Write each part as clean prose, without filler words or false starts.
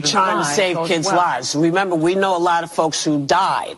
Trying to save kids' lives. Remember, we know a lot of folks who died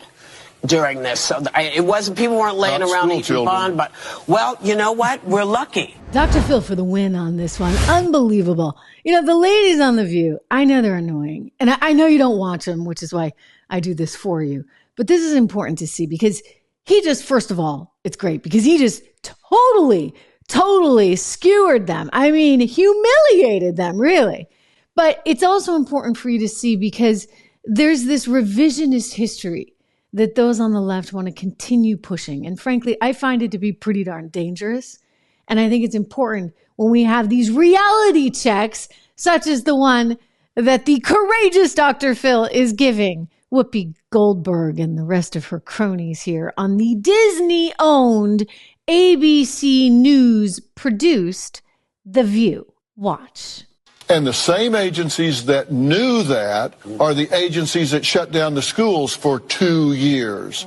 during this. So it wasn't, people weren't laying around eating bond, but, well, you know what? We're lucky. Dr. Phil for the win on this one. Unbelievable. You know, the ladies on The View, I know they're annoying. And I know you don't watch them, which is why I do this for you. But this is important to see because he just, first of all, it's great because he just totally skewered them. I mean, humiliated them, really. But it's also important for you to see because there's this revisionist history that those on the left want to continue pushing. And frankly, I find it to be pretty darn dangerous. And I think it's important when we have these reality checks, such as the one that the courageous Dr. Phil is giving Whoopi Goldberg and the rest of her cronies here on the Disney-owned ABC News produced The View. Watch. And the same agencies that knew that are the agencies that shut down the schools for 2 years.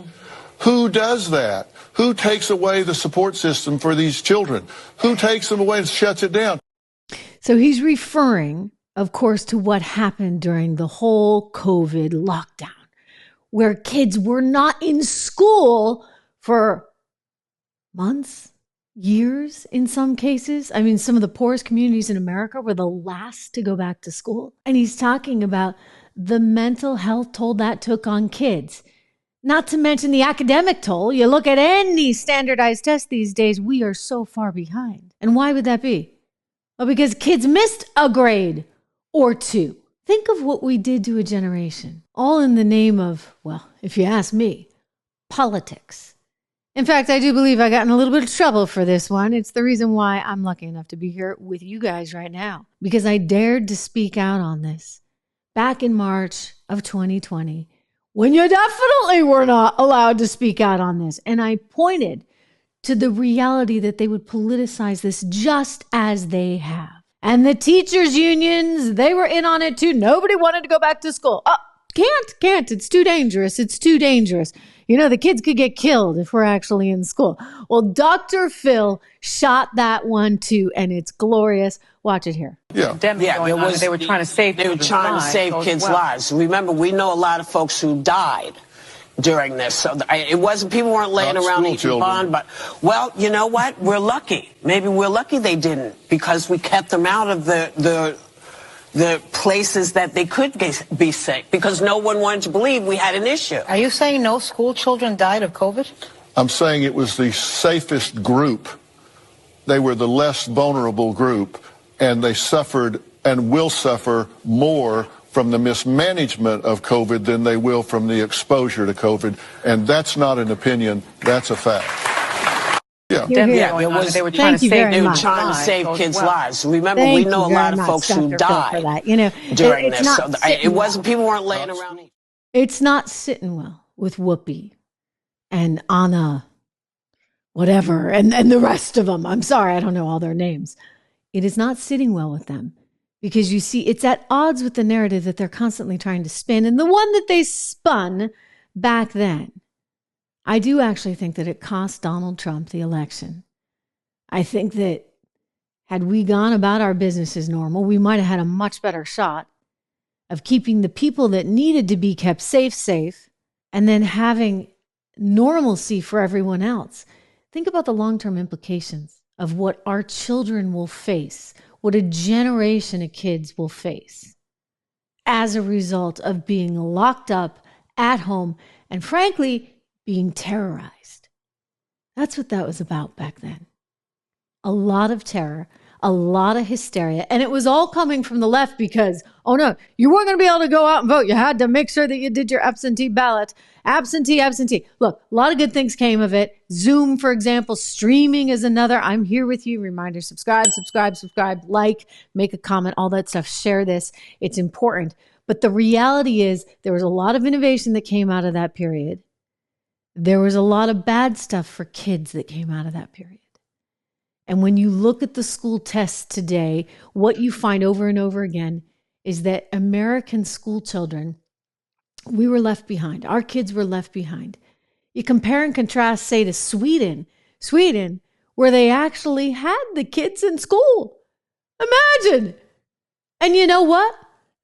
Who does that? Who takes away the support system for these children? Who takes them away and shuts it down? So he's referring, of course, to what happened during the whole COVID lockdown, where kids were not in school for months, years in some cases. I mean, some of the poorest communities in America were the last to go back to school. And he's talking about the mental health toll that took on kids. Not to mention the academic toll. You look at any standardized test these days, we are so far behind. And why would that be? Well, because kids missed a grade or two. Think of what we did to a generation, all in the name of, well, if you ask me, politics. In fact, I do believe I got in a little bit of trouble for this one. It's the reason why I'm lucky enough to be here with you guys right now, because I dared to speak out on this back in March of 2020, when you definitely were not allowed to speak out on this. And I pointed to the reality that they would politicize this just as they have. And the teachers' unions, they were in on it too. Nobody wanted to go back to school. Oh, can't. It's too dangerous. You know, the kids could get killed if we're actually in school. Well, Dr. Phil shot that one too, and it's glorious. Watch it here. They were trying to save kids' lives. Remember, we know a lot of folks who died during this. So it wasn't, people weren't laying around eating bond, but, well, you know what? We're lucky. Maybe we're lucky they didn't, because we kept them out of the places that they could be sick, because no one wanted to believe we had an issue. Are you saying no school children died of COVID? I'm saying it was the safest group. They were the less vulnerable group, and they suffered and will suffer more from the mismanagement of COVID than they will from the exposure to COVID. And that's not an opinion, that's a fact. They were trying to save kids' lives. Remember, we know a lot of folks who died during this. So it wasn't, people weren't laying around. It's not sitting well with Whoopi and Anna, whatever, and the rest of them. I'm sorry, I don't know all their names. It is not sitting well with them because you see, it's at odds with the narrative that they're constantly trying to spin, and the one that they spun back then. I do actually think that it cost Donald Trump the election. I think that had we gone about our business as normal, we might have had a much better shot of keeping the people that needed to be kept safe, and then having normalcy for everyone else. Think about the long-term implications of what our children will face, what a generation of kids will face as a result of being locked up at home and, frankly, being terrorized. That's what that was about back then. A lot of terror, a lot of hysteria, and it was all coming from the left because, oh no, you weren't going to be able to go out and vote. You had to make sure that you did your absentee ballot. Absentee. Look, a lot of good things came of it. Zoom, for example, streaming is another. I'm here with you. Reminder, subscribe, like, make a comment, all that stuff. Share this. It's important. But the reality is there was a lot of innovation that came out of that period. There was a lot of bad stuff for kids that came out of that period. And when you look at the school tests today, what you find over and over again is that American school children, we were left behind. Our kids were left behind. You compare and contrast, say, to Sweden, where they actually had the kids in school. Imagine. And you know what?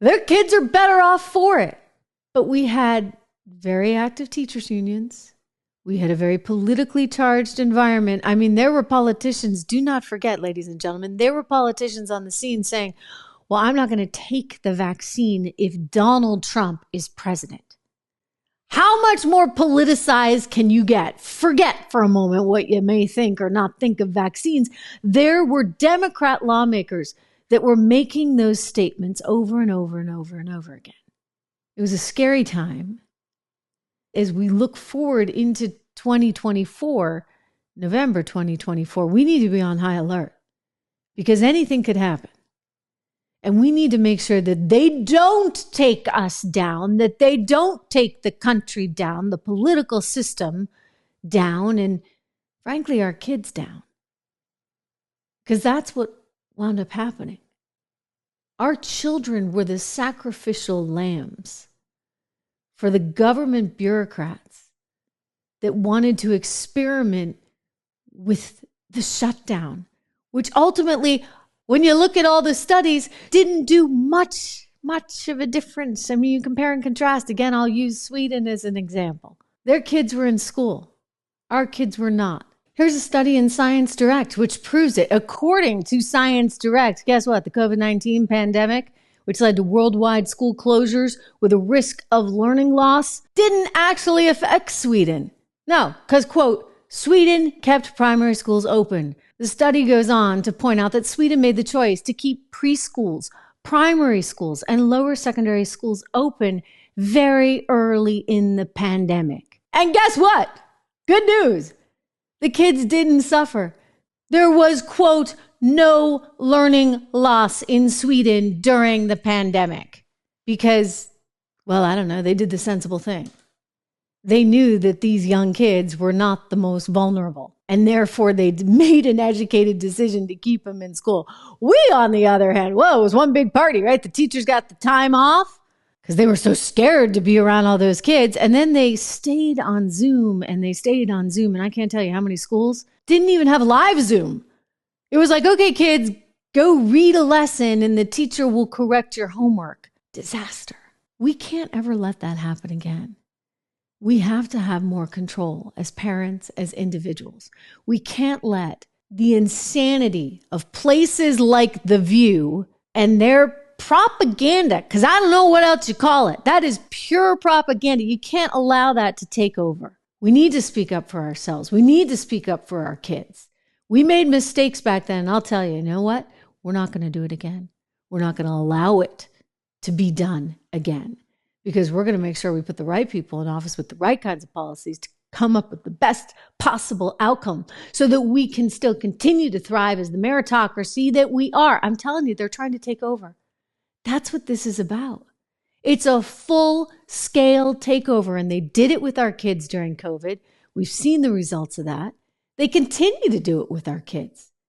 Their kids are better off for it. But we had very active teachers unions. We had a very politically charged environment. I mean, there were politicians, do not forget, ladies and gentlemen, there were politicians on the scene saying, well, I'm not going to take the vaccine if Donald Trump is president. How much more politicized can you get? Forget for a moment what you may think or not think of vaccines. There were Democrat lawmakers that were making those statements over and over and over and over again. It was a scary time. As we look forward into 2024, November 2024, we need to be on high alert because anything could happen. And we need to make sure that they don't take us down, that they don't take the country down, the political system down, and frankly, our kids down. Because that's what wound up happening. Our children were the sacrificial lambs for the government bureaucrats that wanted to experiment with the shutdown, which ultimately, when you look at all the studies, didn't do much of a difference. I mean, you compare and contrast. Again, I'll use Sweden as an example. Their kids were in school. Our kids were not. Here's a study in Science Direct, which proves it. According to Science Direct, guess what? The COVID-19 pandemic, which led to worldwide school closures with a risk of learning loss, didn't actually affect Sweden. No, because, quote, Sweden kept primary schools open. The study goes on to point out that Sweden made the choice to keep preschools, primary schools, and lower secondary schools open very early in the pandemic. And guess what? Good news. The kids didn't suffer. There was, quote, no learning loss in Sweden during the pandemic because, well, I don't know, they did the sensible thing. They knew that these young kids were not the most vulnerable, and therefore they made an educated decision to keep them in school. We, on the other hand, well, it was one big party, right? The teachers got the time off because they were so scared to be around all those kids, and then they stayed on Zoom, and I can't tell you how many schools didn't even have live Zoom. It was like, okay, kids, go read a lesson, and the teacher will correct your homework. Disaster. We can't ever let that happen again. We have to have more control as parents, as individuals. We can't let the insanity of places like The View and their propaganda, because I don't know what else you call it. That is pure propaganda. You can't allow that to take over. We need to speak up for ourselves. We need to speak up for our kids. We made mistakes back then. And I'll tell you, you know what? We're not going to do it again. We're not going to allow it to be done again. Because we're going to make sure we put the right people in office with the right kinds of policies to come up with the best possible outcome so that we can still continue to thrive as the meritocracy that we are. I'm telling you, they're trying to take over. That's what this is about. It's a full-scale takeover, and they did it with our kids during COVID. We've seen the results of that. They continue to do it with our kids.